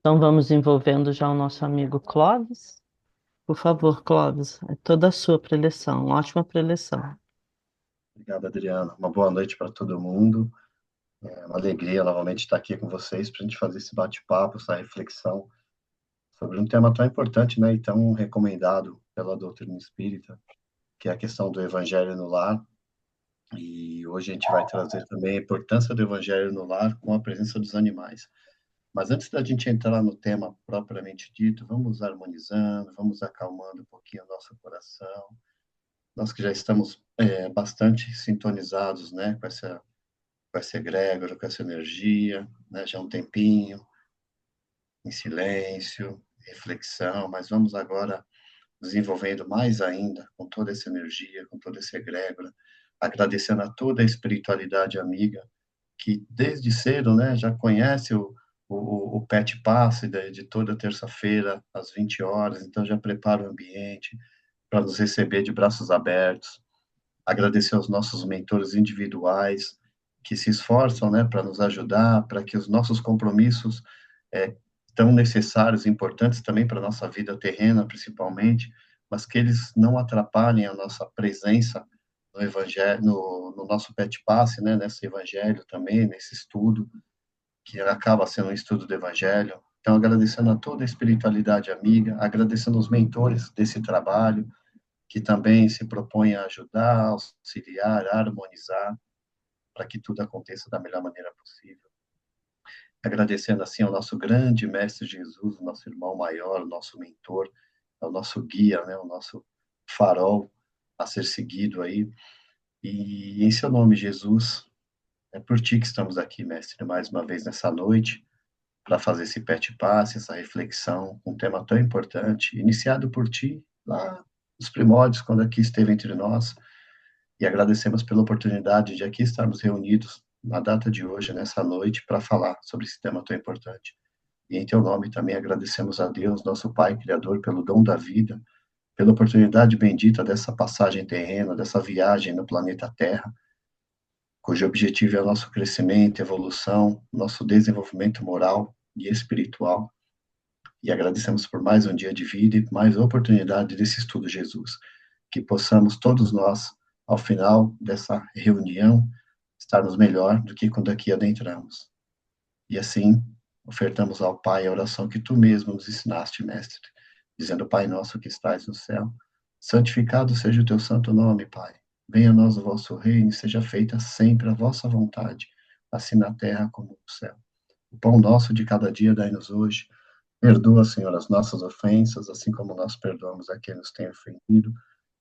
Então vamos envolvendo já o nosso amigo Clóvis. Por favor, Clóvis, é toda a sua preleção, ótima preleção. Obrigado, Adriano. Uma boa noite para todo mundo. É uma alegria novamente estar aqui com vocês para a gente fazer esse bate-papo, essa reflexão sobre um tema tão importante, né, e tão recomendado pela doutrina espírita, que é a questão do evangelho no lar. E hoje a gente vai trazer também a importância do evangelho no lar com a presença dos animais. Mas antes da gente entrar no tema propriamente dito, vamos harmonizando, vamos acalmando um pouquinho o nosso coração. Nós que já estamos bastante sintonizados, né, com essa egrégora, com essa energia, né, já há um tempinho, em silêncio, reflexão, mas vamos agora desenvolvendo mais ainda, com toda essa energia, com toda essa egrégora, agradecendo a toda a espiritualidade amiga, que desde cedo, né, já conhece o Pet Pass de toda terça-feira, às 20 horas, então já prepara o ambiente para nos receber de braços abertos, agradecer aos nossos mentores individuais que se esforçam, né, para nos ajudar, para que os nossos compromissos tão necessários, importantes também para a nossa vida terrena, principalmente, mas que eles não atrapalhem a nossa presença no evangelho, no nosso pet passe, né, nesse evangelho também, nesse estudo, que acaba sendo um estudo do evangelho. Então, agradecendo a toda a espiritualidade amiga, agradecendo os mentores desse trabalho, que também se propõe a ajudar, auxiliar, harmonizar, para que tudo aconteça da melhor maneira possível. Agradecendo, assim, ao nosso grande Mestre Jesus, o nosso irmão maior, o nosso mentor, o nosso guia, né, o nosso farol a ser seguido aí. E em seu nome, Jesus, é por ti que estamos aqui, Mestre, mais uma vez nessa noite, para fazer esse pet passe, essa reflexão, um tema tão importante, iniciado por ti lá nos primórdios, quando aqui esteve entre nós, e agradecemos pela oportunidade de aqui estarmos reunidos na data de hoje, nessa noite, para falar sobre esse tema tão importante. E em teu nome também agradecemos a Deus, nosso Pai Criador, pelo dom da vida, pela oportunidade bendita dessa passagem terrena, dessa viagem no planeta Terra, cujo objetivo é o nosso crescimento, evolução, nosso desenvolvimento moral e espiritual. E agradecemos por mais um dia de vida e mais oportunidade desse estudo, Jesus. Que possamos todos nós, ao final dessa reunião, estarmos melhor do que quando aqui adentramos. E assim, ofertamos ao Pai a oração que tu mesmo nos ensinaste, Mestre, dizendo: Pai nosso que estais no céu, santificado seja o teu santo nome, Pai. Venha a nós o vosso reino e seja feita sempre a vossa vontade, assim na terra como no céu. O pão nosso de cada dia dai-nos hoje. Perdoa, Senhor, as nossas ofensas, assim como nós perdoamos a quem nos tem ofendido,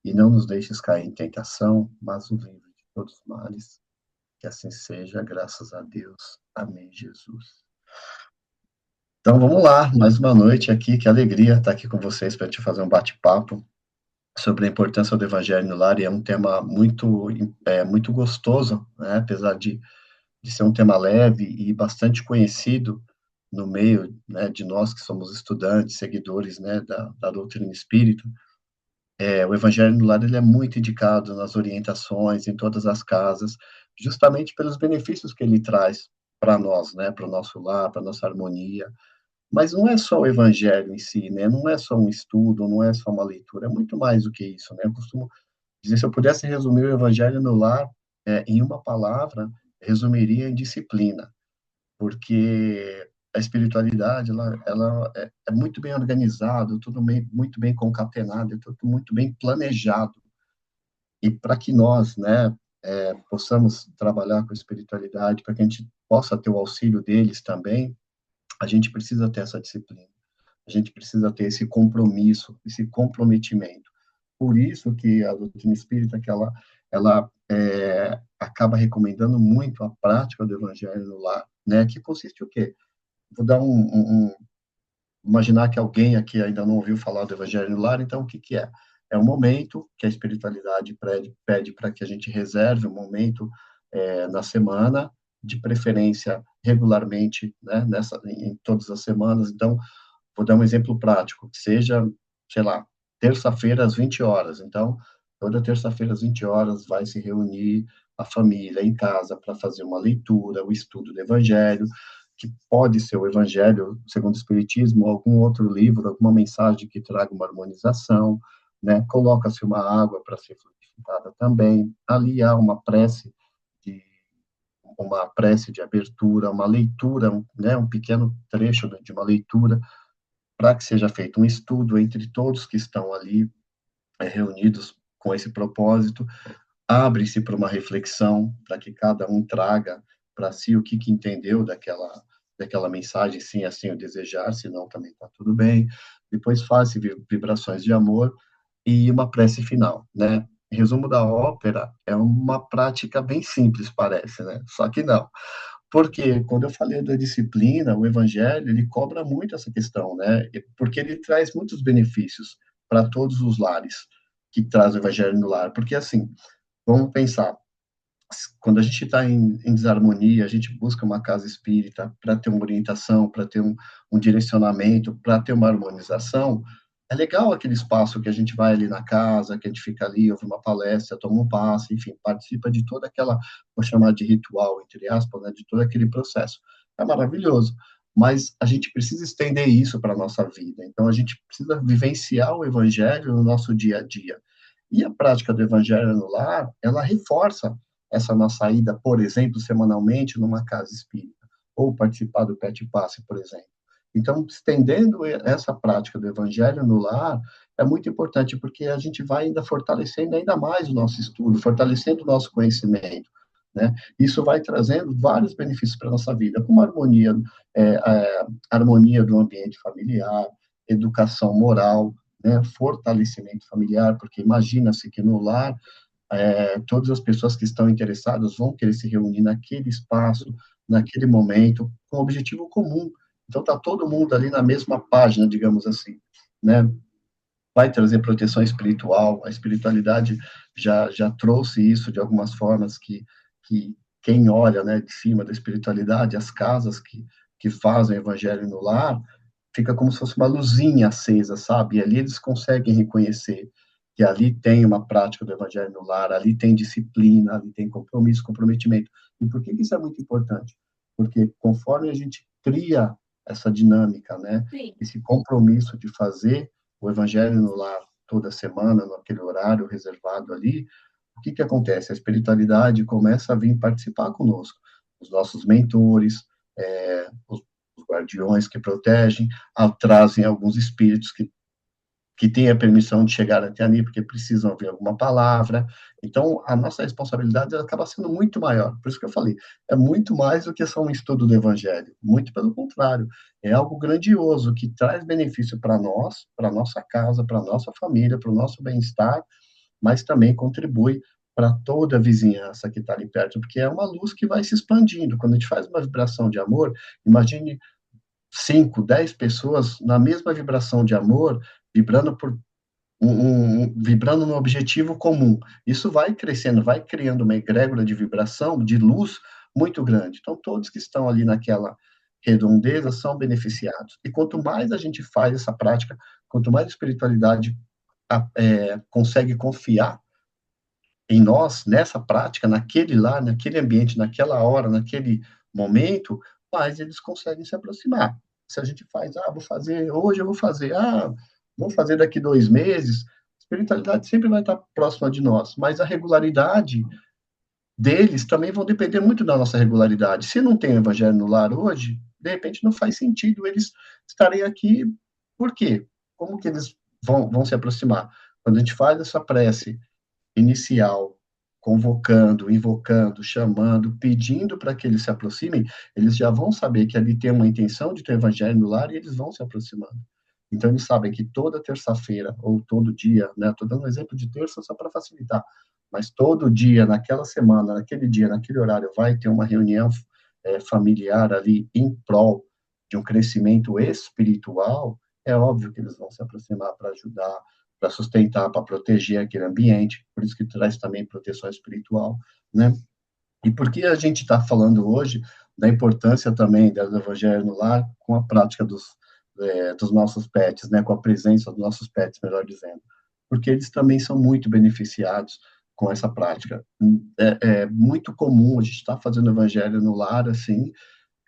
e não nos deixes cair em tentação, mas nos livre de todos os males. Que assim seja, graças a Deus. Amém, Jesus. Então vamos lá, mais uma noite aqui, que alegria estar aqui com vocês para a gente fazer um bate-papo sobre a importância do Evangelho no lar, e é um tema muito gostoso, né? Apesar de ser um tema leve e bastante conhecido no meio, né, de nós que somos estudantes, seguidores, né, da doutrina espírita. O Evangelho no lar ele é muito indicado nas orientações, em todas as casas, justamente pelos benefícios que ele traz para nós, né, para o nosso lar, para a nossa harmonia. Mas não é só o evangelho em si, né? Não é só um estudo, não é só uma leitura, é muito mais do que isso, né? Eu costumo dizer, se eu pudesse resumir o evangelho no lar, em uma palavra, resumiria em disciplina, porque a espiritualidade, ela é muito bem organizado, muito bem concatenado, é tudo muito bem planejado. E para que nós, né, possamos trabalhar com a espiritualidade, para que a gente possa ter o auxílio deles também, a gente precisa ter essa disciplina. A gente precisa ter esse compromisso, esse comprometimento. Por isso que a doutrina espírita, que ela acaba recomendando muito a prática do evangelho no lar, né? Que consiste o quê? Vou dar imaginar que alguém aqui ainda não ouviu falar do evangelho no lar, então o que que é? É um momento que a espiritualidade pede para que a gente reserve um momento na semana, de preferência regularmente, né? Em todas as semanas. Então, vou dar um exemplo prático, que seja, sei lá, terça-feira às 20 horas. Então, toda terça-feira às 20 horas vai se reunir a família em casa para fazer uma leitura, o estudo do Evangelho. que pode ser o Evangelho segundo o Espiritismo, algum outro livro, alguma mensagem que traga uma harmonização, né? Coloca-se uma água para ser frutificada também. Ali há de uma prece de abertura, uma leitura, né, um pequeno trecho de uma leitura, para que seja feito um estudo entre todos que estão ali reunidos com esse propósito, abre-se para uma reflexão, para que cada um traga para si o que entendeu daquela mensagem, sim, assim o desejar, senão também está tudo bem. Depois faz-se vibrações de amor e uma prece final, né? Resumo da ópera é uma prática bem simples, parece, né? Só que não. Porque quando eu falei da disciplina, o evangelho, ele cobra muito essa questão, né? Porque ele traz muitos benefícios para todos os lares que traz o evangelho no lar. Porque assim, vamos pensar, quando a gente está em desarmonia, a gente busca uma casa espírita para ter uma orientação, para ter um direcionamento, para ter uma harmonização. É legal aquele espaço que a gente vai ali na casa, que a gente fica ali, ouve uma palestra, toma um passe, enfim, participa de toda aquela, vou chamar de ritual, entre aspas, né, de todo aquele processo. É maravilhoso, mas a gente precisa estender isso para a nossa vida. Então, a gente precisa vivenciar o evangelho no nosso dia a dia. E a prática do evangelho no lar, ela reforça essa nossa ida, por exemplo, semanalmente numa casa espírita, ou participar do PET Passe, por exemplo. Então, estendendo essa prática do evangelho no lar, é muito importante, porque a gente vai ainda fortalecendo ainda mais o nosso estudo, fortalecendo o nosso conhecimento, né? Isso vai trazendo vários benefícios para a nossa vida, como harmonia do ambiente familiar, educação moral, né? Fortalecimento familiar, porque imagina-se que no lar todas as pessoas que estão interessadas vão querer se reunir naquele espaço, naquele momento, com um objetivo comum. Então, está todo mundo ali na mesma página, digamos assim, né? Vai trazer proteção espiritual, a espiritualidade já trouxe isso de algumas formas que quem olha, né, de cima da espiritualidade, as casas que fazem o evangelho no lar, fica como se fosse uma luzinha acesa, sabe? E ali eles conseguem reconhecer que ali tem uma prática do evangelho no lar, ali tem disciplina, ali tem compromisso, comprometimento. E por que isso é muito importante? Porque conforme a gente cria essa dinâmica, né, Sim. esse compromisso de fazer o evangelho no lar toda semana, naquele horário reservado ali, o que acontece? A espiritualidade começa a vir participar conosco. Os nossos mentores, os guardiões que protegem, trazem alguns espíritos que têm a permissão de chegar até ali, porque precisam ouvir alguma palavra. Então, a nossa responsabilidade acaba sendo muito maior. Por isso que eu falei, é muito mais do que só um estudo do Evangelho. Muito pelo contrário, é algo grandioso que traz benefício para nós, para nossa casa, para nossa família, para o nosso bem-estar, mas também contribui para toda a vizinhança que está ali perto, porque é uma luz que vai se expandindo. Quando a gente faz uma vibração de amor, imagine 5, 10 pessoas na mesma vibração de amor, vibrando por vibrando no objetivo comum. Isso vai crescendo, vai criando uma egrégora de vibração, de luz muito grande. Então, todos que estão ali naquela redondeza são beneficiados. E quanto mais a gente faz essa prática, quanto mais a espiritualidade consegue confiar em nós, nessa prática, naquele lá, naquele ambiente, naquela hora, naquele momento, mais eles conseguem se aproximar. Se a gente faz, vou fazer, hoje eu vou fazer, vou fazer daqui 2 meses, a espiritualidade sempre vai estar próxima de nós, mas a regularidade deles também vão depender muito da nossa regularidade. Se não tem o evangelho no lar hoje, de repente não faz sentido eles estarem aqui. Por quê? Como que eles vão se aproximar? Quando a gente faz essa prece inicial, convocando, invocando, chamando, pedindo para que eles se aproximem, eles já vão saber que ali tem uma intenção de ter evangelho no lar e eles vão se aproximando. Então, eles sabem que toda terça-feira, ou todo dia, né? Estou dando um exemplo de terça só para facilitar, mas todo dia, naquela semana, naquele dia, naquele horário, vai ter uma reunião familiar ali em prol de um crescimento espiritual. É óbvio que eles vão se aproximar para ajudar, para sustentar, para proteger aquele ambiente, por isso que traz também proteção espiritual, né? E por que a gente está falando hoje da importância também do evangelho no lar com a prática dos nossos pets, né? Com a presença dos nossos pets, melhor dizendo. Porque eles também são muito beneficiados com essa prática. É muito comum a gente estar fazendo evangelho no lar, assim,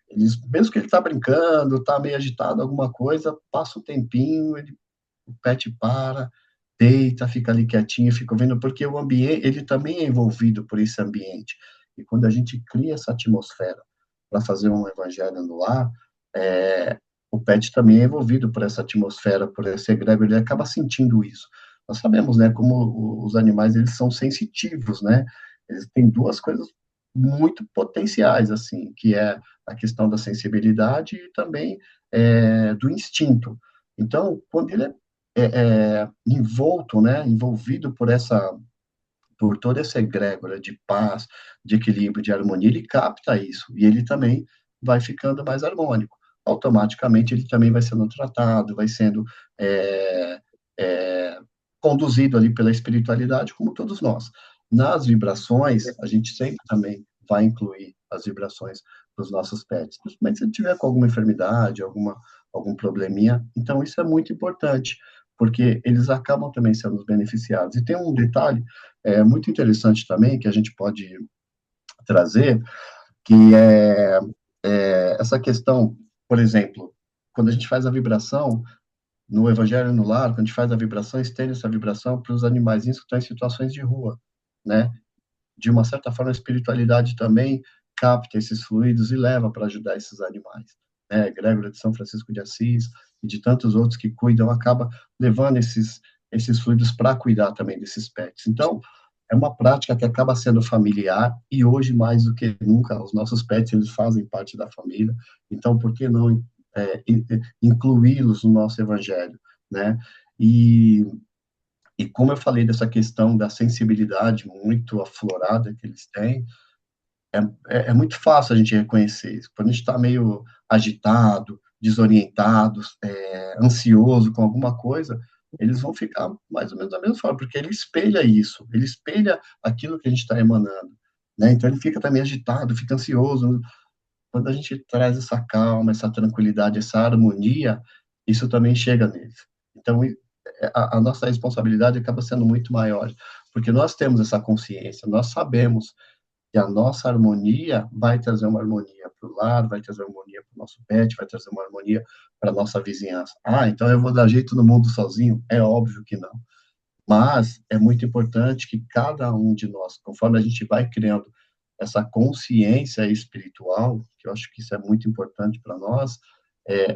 Eles, mesmo que ele está brincando, está meio agitado, alguma coisa, passa um tempinho, o pet para, deita, fica ali quietinho, fica vendo, porque o ambiente, ele também é envolvido por esse ambiente. E quando a gente cria essa atmosfera para fazer um evangelho no lar, é, o pet também é envolvido por essa atmosfera, por esse egrégor, ele acaba sentindo isso. Nós sabemos, né, como os animais, eles são sensitivos, né? Eles têm duas coisas muito potenciais, assim, que é a questão da sensibilidade e também do instinto. Então, quando ele é envolto, né, envolvido por toda essa egrégora de paz, de equilíbrio, de harmonia, ele capta isso, e ele também vai ficando mais harmônico. Automaticamente, ele também vai sendo tratado, vai sendo é, é, conduzido ali pela espiritualidade, como todos nós. Nas vibrações, a gente sempre também vai incluir as vibrações dos nossos pets, principalmente se ele tiver com alguma enfermidade, algum probleminha. Então, isso é muito importante, porque eles acabam também sendo os beneficiados. E tem um detalhe muito interessante também, que a gente pode trazer, que essa questão, por exemplo, quando a gente faz a vibração, no Evangelho no Lar, quando a gente faz a vibração, estende essa vibração para os animaizinhos que estão em situações de rua, né? De uma certa forma, a espiritualidade também capta esses fluidos e leva para ajudar esses animais. Né? Gregório de São Francisco de Assis e de tantos outros que cuidam, acaba levando esses fluidos para cuidar também desses pets. Então, é uma prática que acaba sendo familiar e hoje, mais do que nunca, os nossos pets, eles fazem parte da família. Então, por que não incluí-los no nosso evangelho, né? E e como eu falei dessa questão da sensibilidade muito aflorada que eles têm, é muito fácil a gente reconhecer isso. Quando a gente está meio agitado, desorientado, ansioso com alguma coisa, eles vão ficar mais ou menos da mesma forma, porque ele espelha isso, ele espelha aquilo que a gente está emanando. Né? Então ele fica também agitado, fica ansioso. Quando a gente traz essa calma, essa tranquilidade, essa harmonia, isso também chega neles. Então, a nossa responsabilidade acaba sendo muito maior, porque nós temos essa consciência, nós sabemos que a nossa harmonia vai trazer uma harmonia para o lar, vai trazer uma harmonia para o nosso pet, vai trazer uma harmonia para a nossa vizinhança. Ah, então eu vou dar jeito no mundo sozinho? É óbvio que não. Mas é muito importante que cada um de nós, conforme a gente vai criando essa consciência espiritual, que eu acho que isso é muito importante para nós,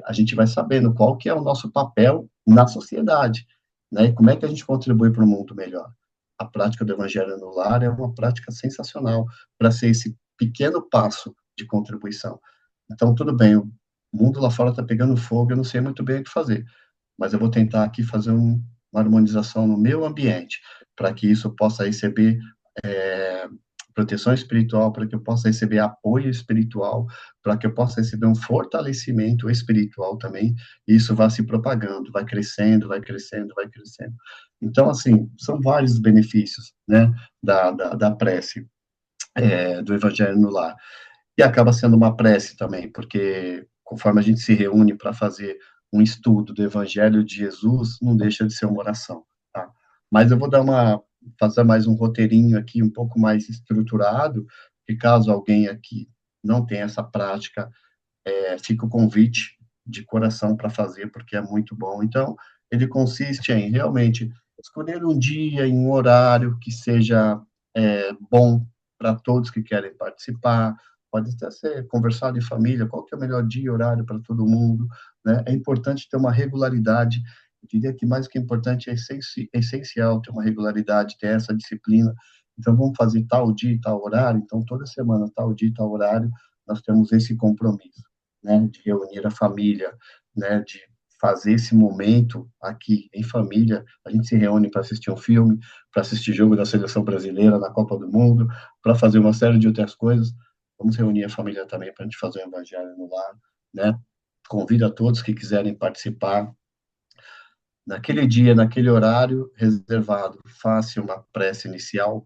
a gente vai sabendo qual que é o nosso papel na sociedade, né? E como é que a gente contribui para um mundo melhor. A prática do Evangelho no Lar é uma prática sensacional para ser esse pequeno passo de contribuição. Então, tudo bem, o mundo lá fora está pegando fogo, eu não sei muito bem o que fazer, mas eu vou tentar aqui fazer uma harmonização no meu ambiente, para que isso possa receber é, proteção espiritual, para que eu possa receber apoio espiritual, para que eu possa receber um fortalecimento espiritual também, e isso vai se propagando, vai crescendo, vai crescendo, vai crescendo. Então, assim, são vários benefícios, né, da prece, do Evangelho no Lar. E acaba sendo uma prece também, porque conforme a gente se reúne para fazer um estudo do Evangelho de Jesus, não deixa de ser uma oração, tá? Mas eu vou fazer mais um roteirinho aqui um pouco mais estruturado, e caso alguém aqui não tenha essa prática, fica o convite de coração para fazer, porque é muito bom. Então, ele consiste em realmente escolher um dia e um horário que seja bom para todos que querem participar. Pode até ser conversado em família, qual que é o melhor dia e horário para todo mundo. Né? É importante ter uma regularidade. Eu diria que mais do que importante, é essencial ter uma regularidade, ter essa disciplina. Então, vamos fazer tal dia e tal horário. Então, toda semana, tal dia e tal horário, nós temos esse compromisso, né, de reunir a família, né, de fazer esse momento aqui em família. A gente se reúne para assistir um filme, para assistir jogo da seleção brasileira na Copa do Mundo, para fazer uma série de outras coisas. Vamos reunir a família também para a gente fazer o evangelho no lar, né? Convido a todos que quiserem participar naquele dia, naquele horário reservado. Faça uma prece inicial.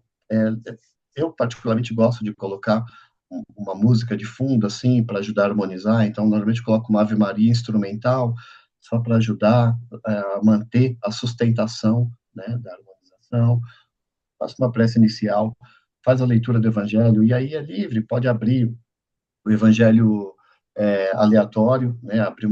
Eu particularmente gosto de colocar uma música de fundo, assim, para ajudar a harmonizar. Então, normalmente coloco uma Ave Maria instrumental, só para ajudar a manter a sustentação, né, da harmonização. Faça uma prece inicial, faz a leitura do Evangelho, e aí é livre, pode abrir o Evangelho aleatório, né? Abrir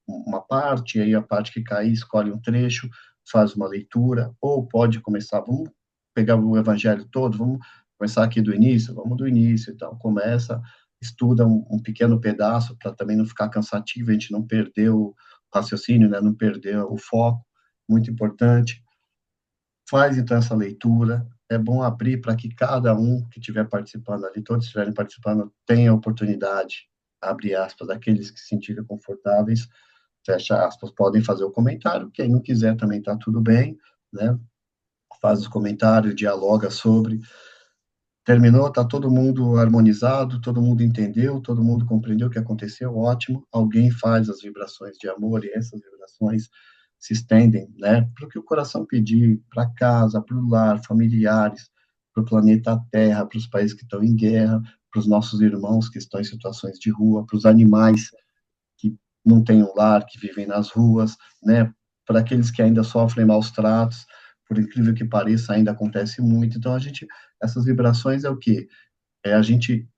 uma parte, e aí a parte que cair, escolhe um trecho, faz uma leitura, ou pode começar, vamos pegar o evangelho todo, vamos começar aqui do início, vamos do início, então começa, estuda um pequeno pedaço, para também não ficar cansativo, a gente não perder o raciocínio, né? Não perder o foco, muito importante. Faz então essa leitura. É bom abrir para que cada um que estiver participando ali, todos estiverem participando, tenha a oportunidade, abre aspas, daqueles que se sentirem confortáveis, fecha aspas, podem fazer o comentário. Quem não quiser também está tudo bem, né? Faz os comentários, dialoga sobre. Terminou, está todo mundo harmonizado, todo mundo entendeu, todo mundo compreendeu o que aconteceu, ótimo. Alguém faz as vibrações de amor e essas vibrações se estendem, né? Para o que o coração pedir, para casa, para o lar, familiares, para o planeta Terra, para os países que estão em guerra, para os nossos irmãos que estão em situações de rua, para os animais que não têm um lar, que vivem nas ruas, né? Para aqueles que ainda sofrem maus tratos, por incrível que pareça, ainda acontece muito. Então, essas vibrações é o quê? É a gente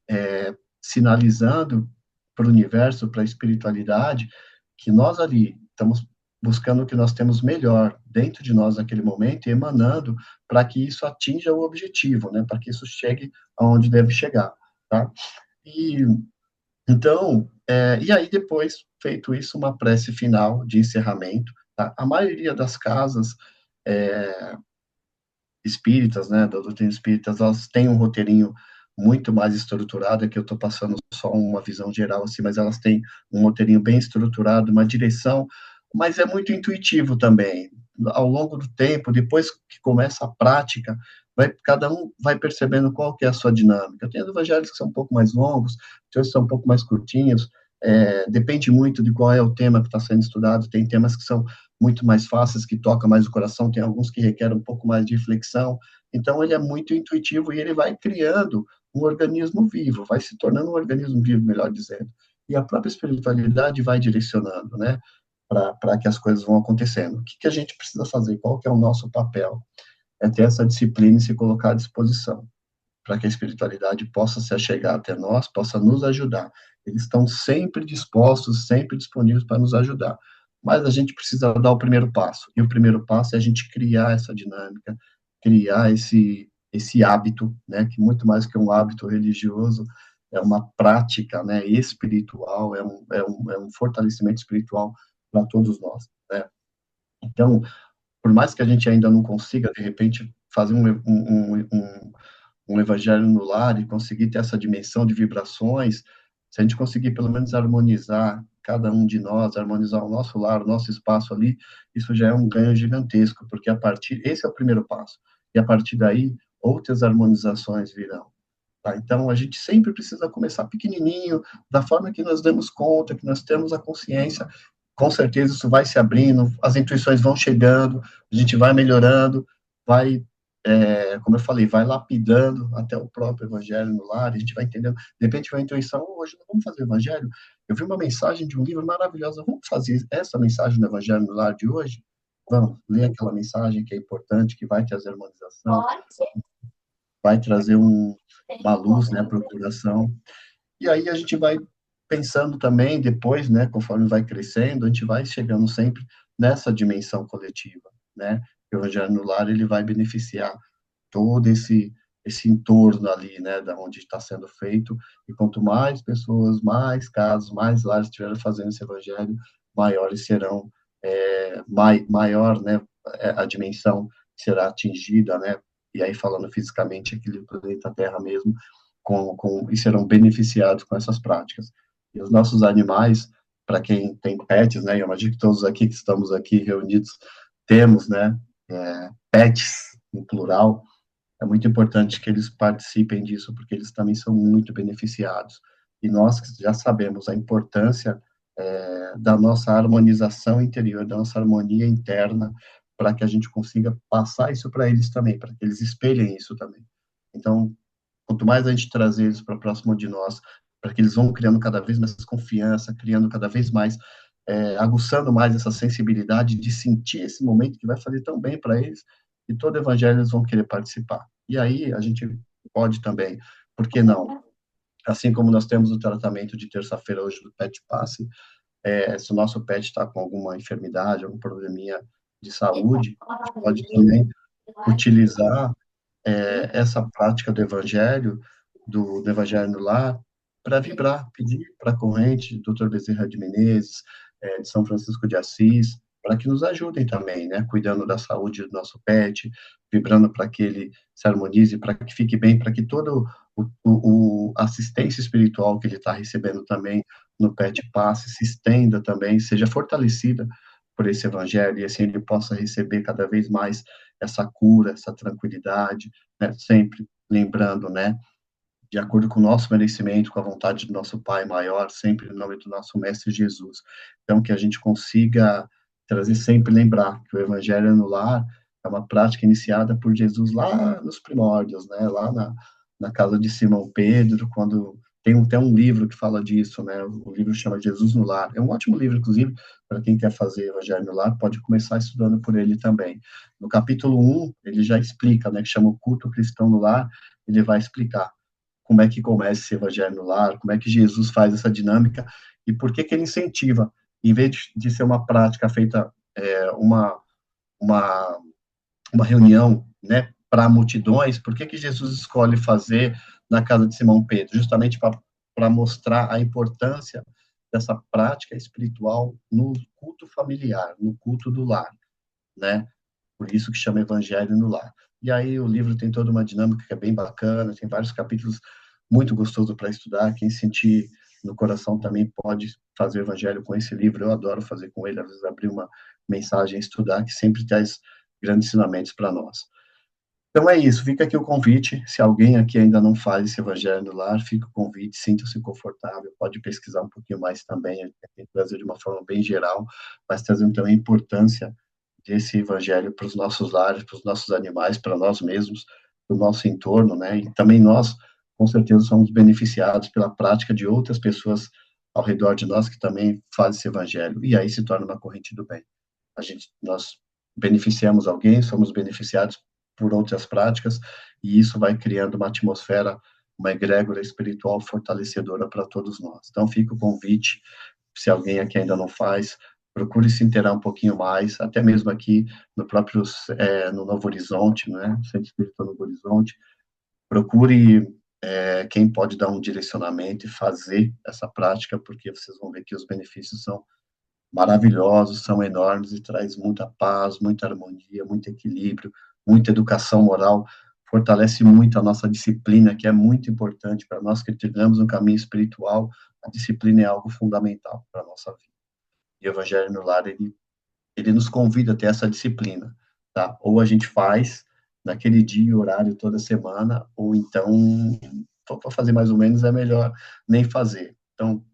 sinalizando para o universo, para a espiritualidade, que nós ali estamos buscando o que nós temos melhor dentro de nós naquele momento e emanando para que isso atinja o objetivo, né? Para que isso chegue aonde deve chegar, tá? E então, e aí depois, feito isso, uma prece final de encerramento, tá? A maioria das casas espíritas, né, da doutrina espírita, elas têm um roteirinho muito mais estruturado, que eu estou passando só uma visão geral, assim, mas elas têm um roteirinho bem estruturado, uma direção, mas é muito intuitivo também. Ao longo do tempo, depois que começa a prática, cada um vai percebendo qual que é a sua dinâmica. Tem evangelhos que são um pouco mais longos, tem outros que são um pouco mais curtinhos, depende muito de qual é o tema que está sendo estudado, tem temas que são muito mais fáceis, que tocam mais o coração, tem alguns que requerem um pouco mais de reflexão. Então, ele é muito intuitivo e ele vai criando um organismo vivo, vai se tornando um organismo vivo, melhor dizendo. E a própria espiritualidade vai direcionando, né, para que as coisas vão acontecendo. O que, que a gente precisa fazer? Qual que é o nosso papel? É ter essa disciplina e se colocar à disposição, para que a espiritualidade possa se achegar até nós, possa nos ajudar. Eles estão sempre dispostos, sempre disponíveis para nos ajudar. Mas a gente precisa dar o primeiro passo. E o primeiro passo é a gente criar essa dinâmica, criar esse hábito, né, que muito mais que um hábito religioso, é uma prática, né, espiritual, é um fortalecimento espiritual para todos nós, né? Então, por mais que a gente ainda não consiga, de repente, fazer um evangelho no lar e conseguir ter essa dimensão de vibrações, se a gente conseguir pelo menos harmonizar cada um de nós, harmonizar o nosso lar, o nosso espaço ali, isso já é um ganho gigantesco, porque esse é o primeiro passo. E a partir daí, outras harmonizações virão. Tá? Então, a gente sempre precisa começar pequenininho, da forma que nós damos conta, que nós temos a consciência. Com certeza isso vai se abrindo, as intuições vão chegando, a gente vai melhorando, vai, como eu falei, vai lapidando até o próprio evangelho no lar, a gente vai entendendo. De repente, vai a intuição, hoje nós vamos fazer o evangelho. Eu vi uma mensagem de um livro maravilhosa, vamos fazer essa mensagem do evangelho no lar de hoje? Vamos ler aquela mensagem que é importante, que vai trazer harmonização, vai trazer uma luz, né, para o coração. E aí a gente vai pensando também, depois, né, conforme vai crescendo, a gente vai chegando sempre nessa dimensão coletiva, né? O Evangelho no Lar, ele vai beneficiar todo esse entorno ali, né, da onde está sendo feito, e quanto mais pessoas, mais casos, mais lares estiverem fazendo esse Evangelho, maiores serão, maior, né, a dimensão será atingida, né, e aí falando fisicamente aqui do planeta Terra mesmo, e serão beneficiados com essas práticas. E os nossos animais, para quem tem pets, né, eu imagino que todos aqui que estamos aqui reunidos temos, né, pets, no plural, é muito importante que eles participem disso, porque eles também são muito beneficiados. E nós já sabemos a importância da nossa harmonização interior, da nossa harmonia interna, para que a gente consiga passar isso para eles também, para que eles espelhem isso também. Então, quanto mais a gente trazer eles para próximo de nós, para que eles vão criando cada vez mais confiança, criando cada vez mais, aguçando mais essa sensibilidade de sentir esse momento que vai fazer tão bem para eles, e todo evangelho eles vão querer participar. E aí a gente pode também, por que não, Assim como nós temos o tratamento de terça-feira hoje do Pet Passe, se o nosso pet está com alguma enfermidade, algum probleminha de saúde, a gente pode também utilizar essa prática do Evangelho no Lar, para vibrar, pedir para a corrente do Dr. Bezerra de Menezes, de São Francisco de Assis, para que nos ajudem também, né, cuidando da saúde do nosso pet, vibrando para que ele se harmonize, para que fique bem, para que todo a assistência espiritual que ele está recebendo também no Pet Passe se estenda também, seja fortalecida por esse evangelho, e assim ele possa receber cada vez mais essa cura, essa tranquilidade, né, sempre lembrando, né, de acordo com o nosso merecimento, com a vontade do nosso Pai maior, sempre em nome do nosso Mestre Jesus. Então, que a gente consiga trazer sempre, lembrar que o Evangelho no Lar é uma prática iniciada por Jesus lá nos primórdios, né? Lá na casa de Simão Pedro, quando tem até um livro que fala disso, né? O livro chama Jesus no Lar. É um ótimo livro, inclusive, para quem quer fazer Evangelho no Lar, pode começar estudando por ele também. No capítulo 1, ele já explica, né? Que chama o culto cristão no lar, ele vai explicar como é que começa esse evangelho no lar, como é que Jesus faz essa dinâmica e por que que ele incentiva, em vez de ser uma prática feita, uma, uma reunião, né, para multidões, por que que Jesus escolhe fazer na casa de Simão Pedro? Justamente para mostrar a importância dessa prática espiritual no culto familiar, no culto do lar, né? Por isso que chama Evangelho no Lar. E aí o livro tem toda uma dinâmica que é bem bacana, tem vários capítulos muito gostoso para estudar. Quem sentir no coração também pode fazer o Evangelho com esse livro. Eu adoro fazer com ele, às vezes abrir uma mensagem, estudar, que sempre traz grandes ensinamentos para nós. Então é isso, fica aqui o convite. Se alguém aqui ainda não faz esse Evangelho no Lar, fica o convite, sinta-se confortável, pode pesquisar um pouquinho mais também, tem que trazer de uma forma bem geral, mas trazendo também a importância desse evangelho para os nossos lares, para os nossos animais, para nós mesmos, para o nosso entorno, né? E também nós, com certeza, somos beneficiados pela prática de outras pessoas ao redor de nós que também fazem esse evangelho. E aí se torna uma corrente do bem. Nós beneficiamos alguém, somos beneficiados por outras práticas, e isso vai criando uma atmosfera, uma egrégora espiritual fortalecedora para todos nós. Então fica o convite, se alguém aqui ainda não faz, procure se inteirar um pouquinho mais, até mesmo aqui no próprio, no Novo Horizonte, né, Centro Espírita Novo Horizonte, procure quem pode dar um direcionamento e fazer essa prática, porque vocês vão ver que os benefícios são maravilhosos, são enormes e traz muita paz, muita harmonia, muito equilíbrio, muita educação moral, fortalece muito a nossa disciplina, que é muito importante para nós que trilhamos um caminho espiritual. A disciplina é algo fundamental para a nossa vida. E o Evangelho no Lar, ele nos convida a ter essa disciplina, tá? Ou a gente faz naquele dia, horário, toda semana, ou então, para fazer mais ou menos, é melhor nem fazer. Então,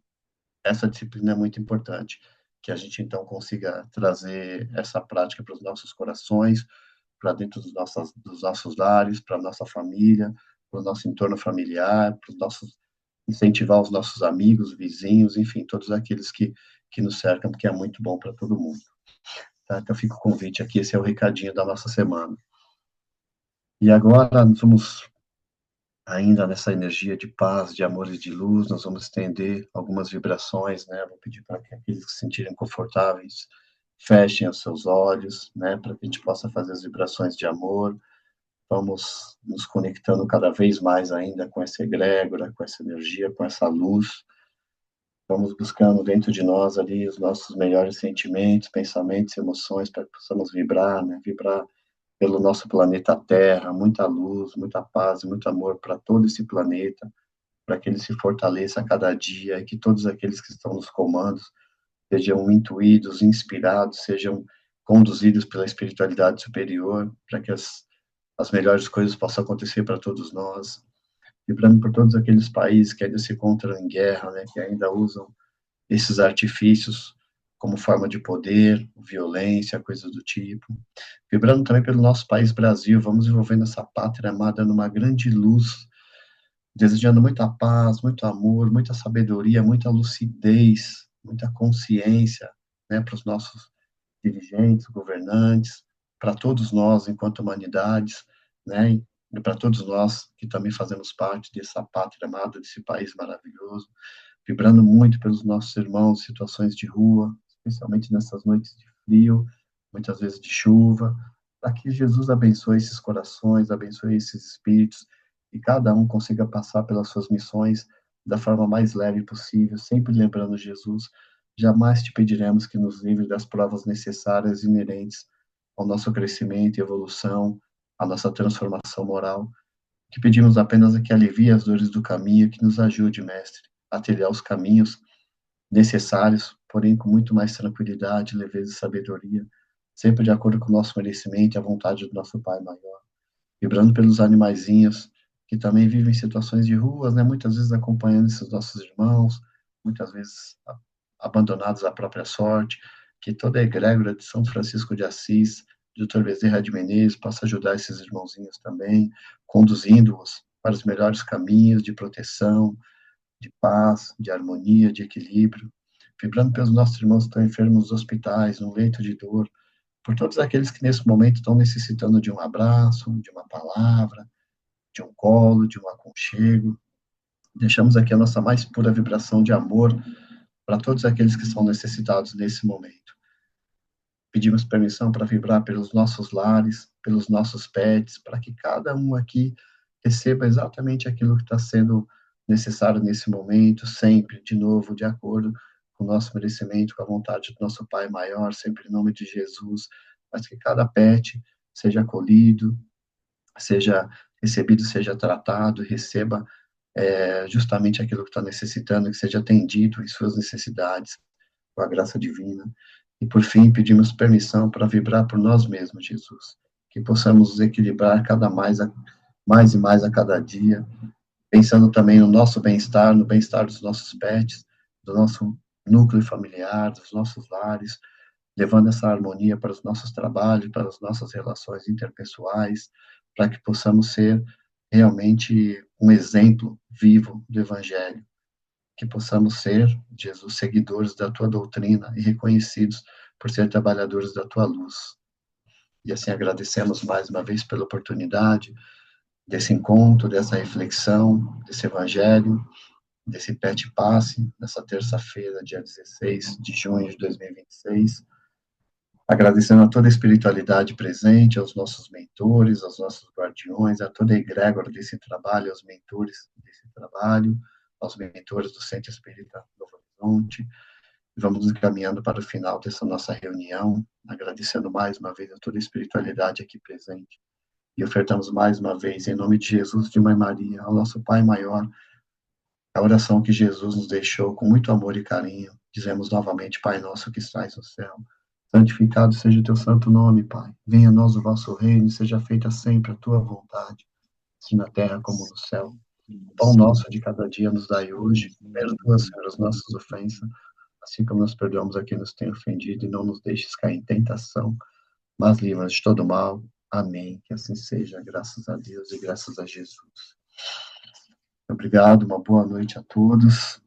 essa disciplina é muito importante, que a gente, então, consiga trazer essa prática para os nossos corações, para dentro dos nossos lares, para a nossa família, para o nosso entorno familiar, para os nossos incentivar os nossos amigos, vizinhos, enfim, todos aqueles que nos cercam, porque é muito bom para todo mundo. Tá? Então fica o convite aqui, esse é o recadinho da nossa semana. E agora nós vamos, ainda nessa energia de paz, de amor e de luz, nós vamos estender algumas vibrações, né? Vou pedir para que aqueles que se sentirem confortáveis fechem os seus olhos, né? Para que a gente possa fazer as vibrações de amor. Vamos nos conectando cada vez mais ainda com essa egrégora, com essa energia, com essa luz. Vamos buscando dentro de nós ali os nossos melhores sentimentos, pensamentos, emoções, para que possamos vibrar, né? Vibrar pelo nosso planeta Terra, muita luz, muita paz, muito amor para todo esse planeta, para que ele se fortaleça a cada dia e que todos aqueles que estão nos comandos sejam intuídos, inspirados, sejam conduzidos pela espiritualidade superior, para que as melhores coisas possam acontecer para todos nós, vibrando por todos aqueles países que ainda se encontram em guerra, né, que ainda usam esses artifícios como forma de poder, violência, coisas do tipo. Vibrando também pelo nosso país Brasil, vamos envolvendo essa pátria amada numa grande luz, desejando muita paz, muito amor, muita sabedoria, muita lucidez, muita consciência, né, para os nossos dirigentes, governantes, para todos nós enquanto humanidades, né, e para todos nós que também fazemos parte dessa pátria amada, desse país maravilhoso, vibrando muito pelos nossos irmãos em situações de rua, especialmente nessas noites de frio, muitas vezes de chuva, para que Jesus abençoe esses corações, abençoe esses espíritos, e cada um consiga passar pelas suas missões da forma mais leve possível, sempre lembrando Jesus. Jamais te pediremos que nos livre das provas necessárias e inerentes ao nosso crescimento e evolução, à nossa transformação moral. Que pedimos apenas é que alivie as dores do caminho, que nos ajude, Mestre, a trilhar os caminhos necessários, porém com muito mais tranquilidade, leveza e sabedoria, sempre de acordo com o nosso merecimento e a vontade do nosso Pai maior. Vibrando pelos animaizinhos que também vivem em situações de ruas, né, muitas vezes acompanhando esses nossos irmãos, muitas vezes abandonados à própria sorte, que toda a egrégora de São Francisco de Assis, Dr. Bezerra de Menezes, possa ajudar esses irmãozinhos também, conduzindo-os para os melhores caminhos de proteção, de paz, de harmonia, de equilíbrio, vibrando pelos nossos irmãos que estão enfermos nos hospitais, no leito de dor, por todos aqueles que nesse momento estão necessitando de um abraço, de uma palavra, de um colo, de um aconchego. Deixamos aqui a nossa mais pura vibração de amor para todos aqueles que são necessitados nesse momento. Pedimos permissão para vibrar pelos nossos lares, pelos nossos pets, para que cada um aqui receba exatamente aquilo que está sendo necessário nesse momento, sempre, de novo, de acordo com o nosso merecimento, com a vontade do nosso Pai maior, sempre em nome de Jesus, mas que cada pet seja acolhido, seja recebido, seja tratado, receba justamente aquilo que está necessitando, que seja atendido em suas necessidades, com a graça divina. E, por fim, pedimos permissão para vibrar por nós mesmos, Jesus, que possamos nos equilibrar mais e mais a cada dia, pensando também no nosso bem-estar, no bem-estar dos nossos pets, do nosso núcleo familiar, dos nossos lares, levando essa harmonia para os nossos trabalhos, para as nossas relações interpessoais, para que possamos ser realmente um exemplo vivo do Evangelho, que possamos ser, Jesus, seguidores da tua doutrina e reconhecidos por ser trabalhadores da tua luz. E assim agradecemos mais uma vez pela oportunidade desse encontro, dessa reflexão, desse Evangelho, desse Pet Passe, nessa terça-feira, dia 16 de junho de 2026. Agradecendo a toda a espiritualidade presente, aos nossos mentores, aos nossos guardiões, a toda a egrégora desse trabalho, aos mentores desse trabalho, aos mentores do Centro Espírita Novo Horizonte. Vamos nos encaminhando para o final dessa nossa reunião, agradecendo mais uma vez a toda a espiritualidade aqui presente. E ofertamos mais uma vez, em nome de Jesus, de Mãe Maria, ao nosso Pai maior, a oração que Jesus nos deixou com muito amor e carinho. Dizemos novamente, Pai nosso que estais no céu, santificado seja o teu santo nome, Pai. Venha a nós o vosso reino, e seja feita sempre a tua vontade, assim na terra como no céu. O pão nosso de cada dia nos dai hoje. Perdoa, Senhor, as nossas ofensas, assim como nós perdoamos a quem nos tem ofendido, e não nos deixes cair em tentação, mas livra-nos de todo mal. Amém. Que assim seja, graças a Deus e graças a Jesus. Obrigado, uma boa noite a todos.